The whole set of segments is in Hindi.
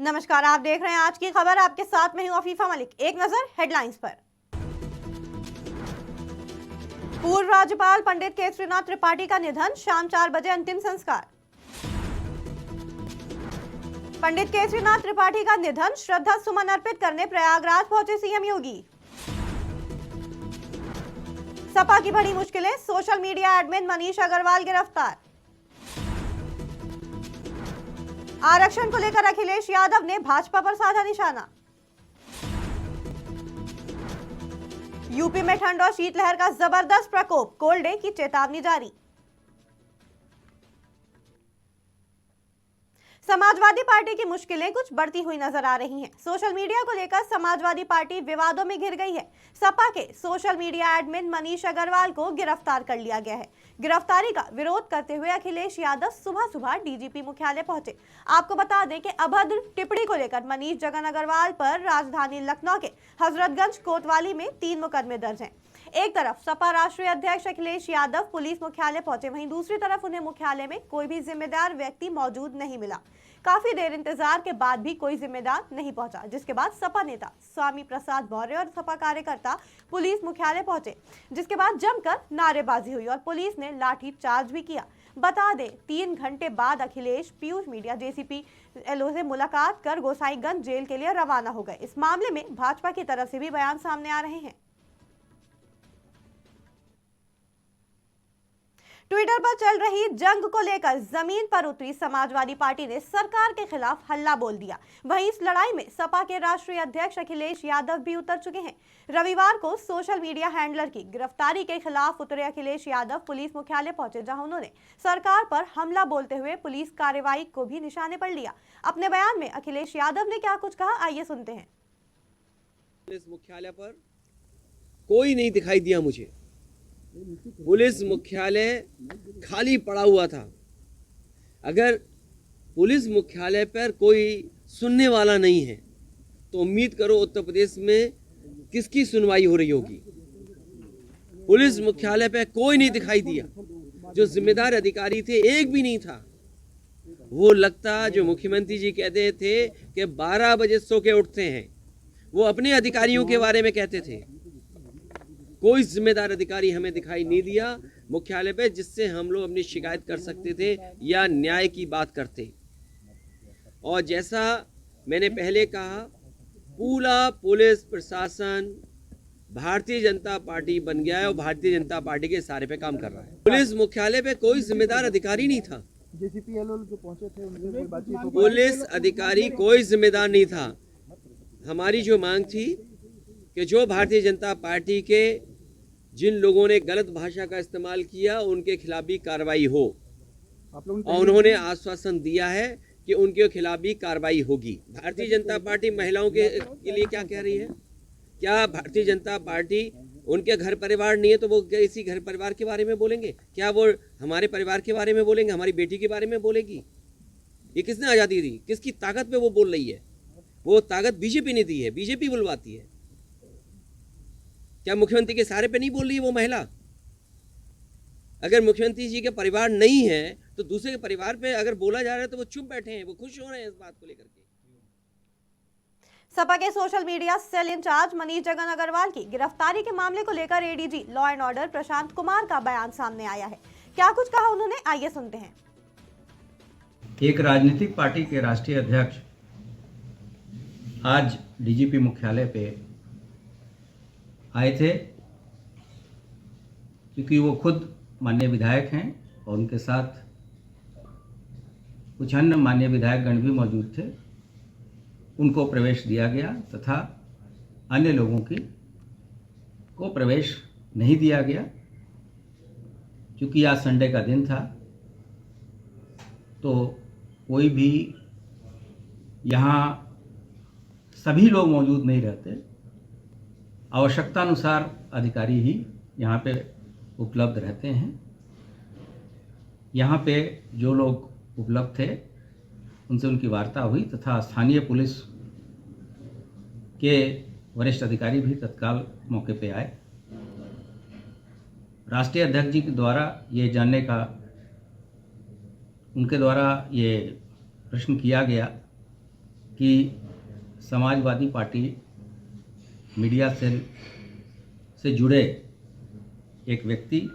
नमस्कार, आप देख रहे हैं आज की खबर। आपके साथ में हूं अफीफा मलिक। एक नजर हेडलाइंस पर। पूर्व राज्यपाल पंडित केसरीनाथ त्रिपाठी का निधन, शाम 4 बजे अंतिम संस्कार। पंडित केसरीनाथ त्रिपाठी का निधन, श्रद्धा सुमन अर्पित करने प्रयागराज पहुंचे सीएम योगी। सपा की बड़ी मुश्किलें, social media admin Manish Agarwal गिरफ्तार। आरक्षण को लेकर अखिलेश यादव ने भाजपा पर साधा निशाना। यूपी में ठंड और शीतलहर का जबरदस्त प्रकोप, कोल्ड डे की चेतावनी जारी। समाजवादी पार्टी की मुश्किलें कुछ बढ़ती हुई नजर आ रही हैं। सोशल मीडिया को लेकर समाजवादी पार्टी विवादों में घिर गई है। सपा के social media admin Manish Agarwal को गिरफ्तार कर लिया गया है। गिरफ्तारी का विरोध करते हुए अखिलेश यादव सुबह सुबह डीजीपी मुख्यालय पहुंचे। आपको बता दें कि अभद्र टिप्पणी को लेकर मनीष जगन अग्रवाल पर राजधानी लखनऊ के हजरतगंज कोतवाली में 3 मुकदमे दर्ज हैं। एक तरफ सपा राष्ट्रीय अध्यक्ष अखिलेश यादव पुलिस मुख्यालय पहुंचे, वहीं दूसरी तरफ उन्हें मुख्यालय में कोई भी जिम्मेदार व्यक्ति मौजूद नहीं मिला। काफी देर इंतजार के बाद भी कोई जिम्मेदार नहीं पहुंचा, जिसके बाद सपा नेता स्वामी प्रसाद मौर्य और सपा कार्यकर्ता पुलिस मुख्यालय पहुंचे, जिसके बाद जमकर नारेबाजी हुई और पुलिस ने लाठी चार्ज भी किया। बता दें, 3 घंटे बाद Akhilesh Piyush media JCP LO से मुलाकात कर गोसाईगंज जेल के लिए रवाना हो गए। इस मामले में भाजपा की तरफ से भी बयान सामने आ रहे हैं। ट्विटर पर चल रही जंग को लेकर जमीन पर उतरी समाजवादी पार्टी ने सरकार के खिलाफ हल्ला बोल दिया। वहीं इस लड़ाई में सपा के राष्ट्रीय अध्यक्ष अखिलेश यादव भी उतर चुके हैं। रविवार को सोशल मीडिया हैंडलर की गिरफ्तारी के खिलाफ उतरे अखिलेश यादव पुलिस मुख्यालय पहुंचे, जहां उन्होंने सरकार पर हमला बोलते हुए पुलिस कार्रवाई को भी निशाने पर लिया। अपने बयान में अखिलेश यादव ने क्या कुछ कहा, आइए सुनते हैं। पुलिस मुख्यालय पर कोई नहीं दिखाई दिया मुझे। पुलिस मुख्यालय खाली पड़ा हुआ था। अगर पुलिस मुख्यालय पर कोई सुनने वाला नहीं है तो उम्मीद करो उत्तर प्रदेश में किसकी सुनवाई हो रही होगी। पुलिस मुख्यालय पर कोई नहीं दिखाई दिया। जो जिम्मेदार अधिकारी थे एक भी नहीं था। वो लगता जो मुख्यमंत्री जी कहते थे कि 12 बजे सो के उठते हैं, वो अपने अधिकारियों के बारे में कहते थे। कोई जिम्मेदार अधिकारी हमें दिखाई नहीं दिया मुख्यालय पे, जिससे हम लोग अपनी शिकायत कर सकते थे या न्याय की बात करते। और जैसा मैंने पहले कहा, पूरा पुलिस प्रशासन भारतीय जनता पार्टी बन गया है और भारतीय जनता पार्टी के इशारे पे काम कर रहा है। पुलिस मुख्यालय पे कोई जिम्मेदार अधिकारी नहीं था। जो पहुंचे थे उनसे कोई बातचीत? पुलिस अधिकारी कोई जिम्मेदार नहीं था। हमारी जो मांग थी कि जो भारतीय जनता पार्टी के जिन लोगों ने गलत भाषा का इस्तेमाल किया उनके खिलाफ भी कार्रवाई हो, और उन्होंने आश्वासन दिया है कि उनके खिलाफ भी कार्रवाई होगी। भारतीय जनता पार्टी महिलाओं के लिए क्या कह रही है? क्या भारतीय जनता पार्टी उनके घर परिवार नहीं है तो वो इसी घर परिवार के बारे में बोलेंगे? क्या वो हमारे परिवार के बारे में बोलेंगे, हमारी बेटी के बारे में बोलेगी? ये किसने आज़ादी दी? किसकी ताकत पे वो बोल रही है? वो ताकत बीजेपी ने दी है, बीजेपी बुलवाती है। क्या मुख्यमंत्री के सहारे पे नहीं बोल रही है वो महिला? अगर मुख्यमंत्री जी के परिवार नहीं है तो दूसरे के परिवार पे अगर बोला जा रहा है तो वो चुप बैठे हैं, वो खुश हो रहे हैं इस बात को लेकर के। सपा के social media cell incharge Manish Jagan Agarwal की गिरफ्तारी के मामले को लेकर ADG law and order Prashant Kumar का बयान सामने आया है। क्या कुछ कहा उन्होंने, आइए सुनते हैं। एक राजनीतिक पार्टी के राष्ट्रीय अध्यक्ष आज डीजीपी मुख्यालय पे आए थे, क्योंकि वो खुद माननीय विधायक हैं और उनके साथ कुछ अन्य माननीय विधायकगण भी मौजूद थे। उनको प्रवेश दिया गया तथा अन्य लोगों को प्रवेश नहीं दिया गया। क्योंकि आज संडे का दिन था तो कोई भी यहाँ सभी लोग मौजूद नहीं रहते। आवश्यकतानुसार अधिकारी ही यहाँ पे उपलब्ध रहते हैं। यहाँ पे जो लोग उपलब्ध थे उनसे उनकी वार्ता हुई तथा स्थानीय पुलिस के वरिष्ठ अधिकारी भी तत्काल मौके पे आए। राष्ट्रीय अध्यक्ष जी के द्वारा ये जानने का, उनके द्वारा ये प्रश्न किया गया कि समाजवादी पार्टी मीडिया सेल से जुड़े एक व्यक्ति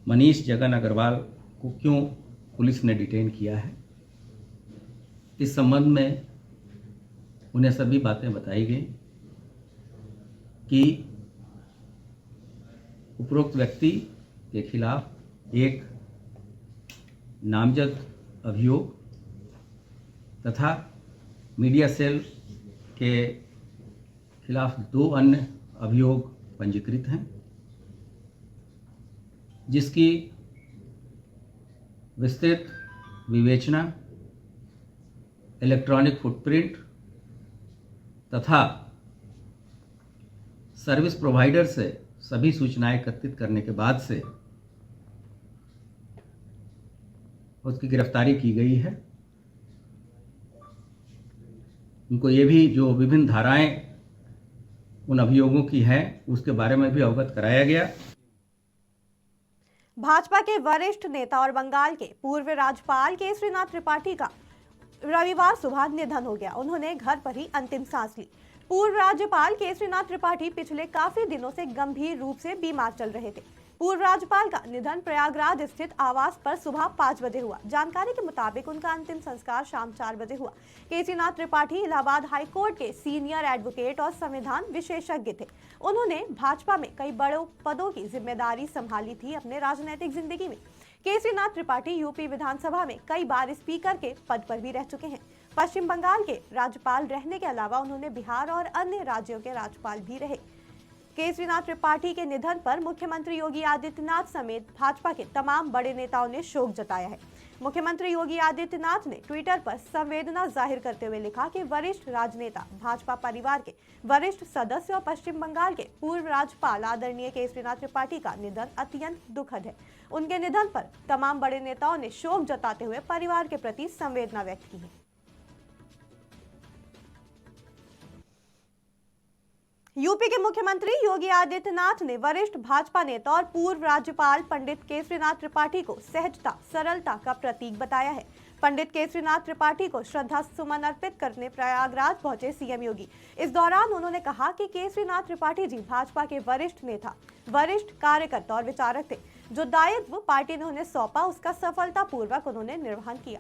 मनीष जगन अग्रवाल को क्यों पुलिस ने डिटेन किया है। इस संबंध में उन्हें सभी बातें बताई गई कि उपरोक्त व्यक्ति के खिलाफ एक नामजद अभियोग तथा मीडिया सेल के खिलाफ 2 अन्य अभियोग पंजीकृत हैं, जिसकी विस्तृत विवेचना इलेक्ट्रॉनिक फुटप्रिंट तथा सर्विस प्रोवाइडर से सभी सूचनाएं एकत्रित करने के बाद से उसकी गिरफ्तारी की गई है। उनको ये भी जो विभिन्न धाराएं उन अभियोगों की हैं उसके बारे में भी अवगत कराया गया। भाजपा के वरिष्ठ नेता और बंगाल के पूर्व राज्यपाल केसरीनाथ त्रिपाठी का रविवार सुबह निधन हो गया। उन्होंने घर पर ही अंतिम सांस ली। पूर्व राज्यपाल केसरीनाथ त्रिपाठी पिछले काफी दिनों से गंभीर रूप से बीमार चल रहे थे। पूर्व राज्यपाल का निधन प्रयागराज स्थित आवास पर सुबह 5 बजे हुआ। जानकारी के मुताबिक उनका अंतिम संस्कार शाम 4 बजे हुआ। केसरीनाथ त्रिपाठी इलाहाबाद हाई कोर्ट के सीनियर एडवोकेट और संविधान विशेषज्ञ थे। उन्होंने भाजपा में कई बड़े पदों की जिम्मेदारी संभाली थी। अपने राजनीतिक जिंदगी में केसरीनाथ त्रिपाठी यूपी विधानसभा में कई बार स्पीकर के पद पर भी रह चुके हैं। पश्चिम बंगाल के राज्यपाल रहने के अलावा उन्होंने बिहार और अन्य राज्यों के राज्यपाल भी रहे। केसरीनाथ त्रिपाठी के निधन पर मुख्यमंत्री योगी आदित्यनाथ समेत भाजपा के तमाम बड़े नेताओं ने शोक जताया है। मुख्यमंत्री योगी आदित्यनाथ ने ट्विटर पर संवेदना जाहिर करते हुए लिखा कि वरिष्ठ राजनेता, भाजपा परिवार के वरिष्ठ सदस्य और पश्चिम बंगाल के पूर्व राज्यपाल आदरणीय केसरीनाथ त्रिपाठी का निधन अत्यंत दुखद है। उनके निधन पर तमाम बड़े नेताओं ने शोक जताते हुए परिवार के प्रति संवेदना व्यक्त की है। यूपी के मुख्यमंत्री योगी आदित्यनाथ ने वरिष्ठ भाजपा नेता और पूर्व राज्यपाल पंडित केसरीनाथ त्रिपाठी को सहजता, सरलता का प्रतीक बताया है। पंडित केसरीनाथ त्रिपाठी को श्रद्धा सुमन अर्पित करने प्रयागराज पहुंचे सीएम योगी। इस दौरान उन्होंने कहा कि केसरीनाथ त्रिपाठी जी भाजपा के वरिष्ठ नेता, वरिष्ठ कार्यकर्ता और विचारक थे। जो दायित्व पार्टी ने उन्हें सौंपा उसका सफलतापूर्वक उन्होंने निर्वहन किया।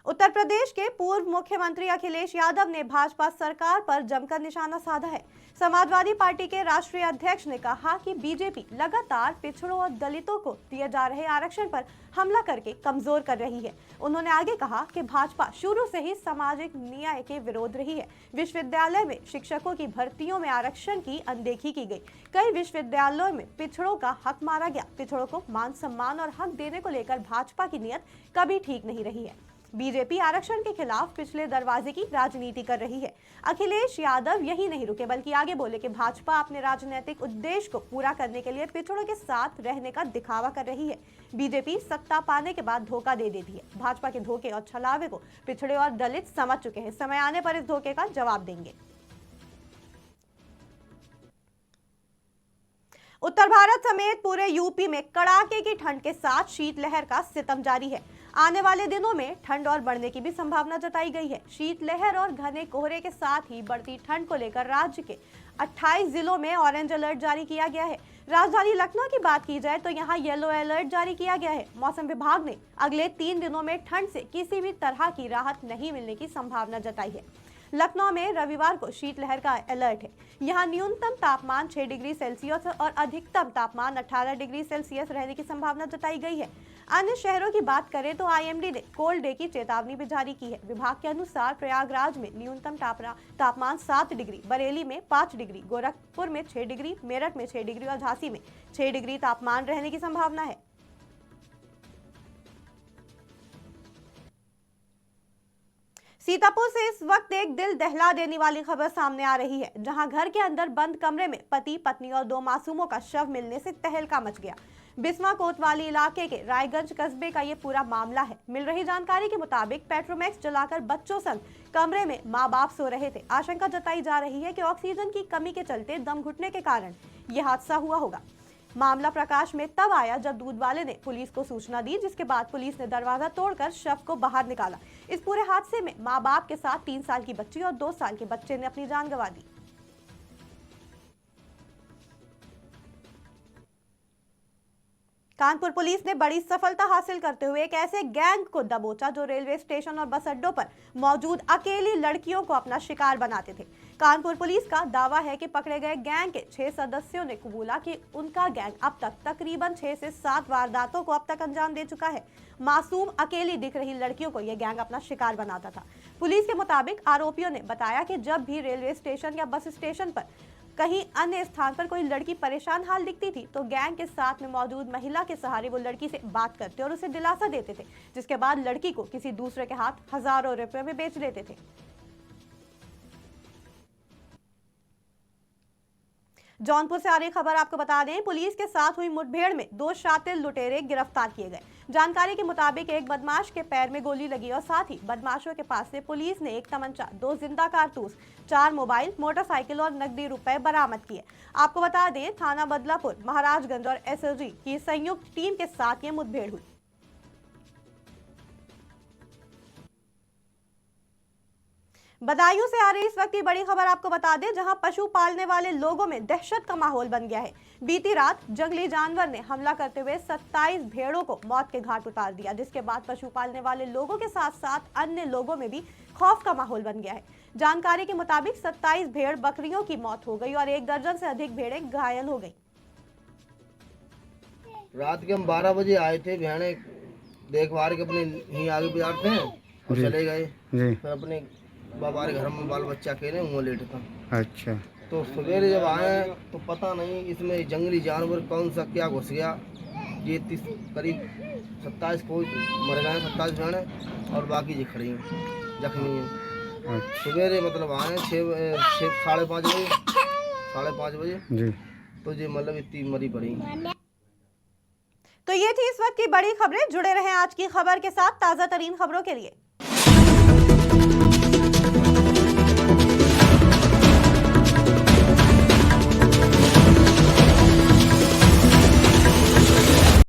उत्तर प्रदेश के पूर्व मुख्यमंत्री अखिलेश यादव ने भाजपा सरकार पर जमकर निशाना साधा है। समाजवादी पार्टी के राष्ट्रीय अध्यक्ष ने कहा कि बीजेपी लगातार पिछड़ों और दलितों को दिए जा रहे आरक्षण पर हमला करके कमजोर कर रही है। उन्होंने आगे कहा कि भाजपा शुरू से ही सामाजिक न्याय के विरोध रही है। विश्वविद्यालय में शिक्षकों की भर्तियों में आरक्षण की अनदेखी की गई। कई विश्वविद्यालयों में पिछड़ों का हक मारा गया। पिछड़ों को मान सम्मान और हक देने को लेकर भाजपा की नीयत कभी ठीक नहीं रही है। बीजेपी आरक्षण के खिलाफ पिछले दरवाजे की राजनीति कर रही है। अखिलेश यादव यही नहीं रुके बल्कि आगे बोले कि भाजपा अपने राजनीतिक उद्देश्य को पूरा करने के लिए पिछड़ों के साथ रहने का दिखावा कर रही है। बीजेपी सत्ता पाने के बाद धोखा दे देती है। भाजपा के धोखे और छलावे को पिछड़े और दलित समझ चुके हैं। समय आने पर इस धोखे का जवाब देंगे। उत्तर भारत समेत पूरे यूपी में कड़ाके की ठंड के साथ शीतलहर का सितम जारी है। आने वाले दिनों में ठंड और बढ़ने की भी संभावना जताई गई है। शीतलहर और घने कोहरे के साथ ही बढ़ती ठंड को लेकर राज्य के 28 जिलों में ऑरेंज अलर्ट जारी किया गया है। राजधानी लखनऊ की बात की जाए तो यहां येलो अलर्ट जारी किया गया है। मौसम विभाग ने अगले 3 दिनों में ठंड से किसी भी तरह की राहत नहीं मिलने की संभावना जताई है। लखनऊ में रविवार को शीतलहर का अलर्ट है। यहां न्यूनतम तापमान 6 डिग्री सेल्सियस और अधिकतम तापमान 18 डिग्री सेल्सियस रहने की संभावना जताई गई है। अन्य शहरों की बात करें तो आईएमडी ने कोल्ड डे की चेतावनी भी जारी की है। विभाग के अनुसार प्रयागराज में न्यूनतम तापमान 7 डिग्री, बरेली में 5 डिग्री, गोरखपुर में 6 डिग्री, मेरठ में 6 डिग्री और झांसी में 6 डिग्री तापमान रहने की संभावना है। सीतापुर से इस वक्त एक दिल दहला देने वाली खबर सामने आ रही है, जहां घर के अंदर बंद कमरे में पति, पत्नी और 2 मासूमों का शव मिलने से तहलका मच गया। बिस्वा कोतवाली इलाके के रायगंज कस्बे का ये पूरा मामला है। मिल रही जानकारी के मुताबिक पेट्रोमैक्स जलाकर बच्चों संग कमरे में मां बाप सो रहे थे। आशंका जताई जा रही है कि ऑक्सीजन की कमी के चलते दम घुटने के कारण यह हादसा हुआ होगा। मामला प्रकाश में तब आया जब दूध वाले ने पुलिस को सूचना दी, जिसके बाद पुलिस ने दरवाजा तोड़कर शव को बाहर निकाला। इस पूरे हादसे में मां बाप के साथ 3 साल की बच्ची और 2 साल के बच्चे ने अपनी जान गंवा दी। कानपुर पुलिस ने बड़ी सफलता हासिल करते हुए एक ऐसे गैंग को दबोचा जो रेलवे स्टेशन और बस अड्डों पर मौजूद अकेली लड़कियों को अपना शिकार बनाते थे। कानपुर पुलिस का दावा है कि पकड़े गए गैंग के 6 सदस्यों ने कबूला कि उनका गैंग अब तक तकरीबन 6 से 7 वारदातों को अब तक अंजाम दे चुका है। मासूम अकेली दिख रही लड़कियों को यह गैंग अपना शिकार बनाता था। पुलिस के मुताबिक आरोपियों ने बताया कि जब भी रेलवे स्टेशन या बस स्टेशन पर कहीं अन्य स्थान पर कोई लड़की परेशान हाल दिखती थी तो गैंग के साथ में मौजूद महिला के सहारे वो लड़की से बात करते और उसे दिलासा देते थे, जिसके बाद लड़की को किसी दूसरे के हाथ हजारों रुपए में बेच देते थे। जौनपुर से आ रही खबर आपको बता दें, पुलिस के साथ हुई मुठभेड़ में 2 शातिर लुटेरे गिरफ्तार किए गए। जानकारी के मुताबिक एक बदमाश के पैर में गोली लगी और साथ ही बदमाशों के पास से पुलिस ने एक तमंचा, 2 जिंदा कारतूस, 4 मोबाइल, मोटरसाइकिल और नकदी रुपए बरामद किए। आपको बता दें, थाना बदलापुर, महाराजगंज और एसएसजी की संयुक्त टीम के साथ ये मुठभेड़ हुई। बदायूं से आ रही इस वक्त की बड़ी खबर आपको बता दें, जहां पशु पालने वाले लोगों में दहशत का माहौल बन गया है। बीती रात जंगली जानवर ने हमला करते हुए 27 भेड़ों को मौत के घाट उतार दिया, जिसके बाद पशु पालने वाले लोगों के साथ साथ अन्य लोगों में भी खौफ का माहौल बन गया है। जानकारी के मुताबिक 27 भेड़ बकरियों की मौत हो गई और 1 दर्जन से अधिक भेड़ें घायल हो गई। रात के हम 12 बजे आए थे, भेड़े देखभाल के अपने यहीं आगे बिजारते हैं और चले गए। फिर अपने बाबा के घर में बाल बच्चा अकेले हुआ लेट था। अच्छा। तो सवेरे जब आए तो पता नहीं इसमें जंगली जानवर कौन सा क्या घुस गया। ये करीब 27 को मर गए, 27 भेड़ें और बाकी जी खड़ी हैं, जख्मी हैं। सवेरे मतलब आए 5:30 बजे, 5:30 बजे जी। तो ये मतलब इतनी मरी पड़ी। तो ये थी इस वक्त की बड़ी खबरें। जुड़े रहें आज की खबर के साथ ताज़ा तरीन खबरों के लिए।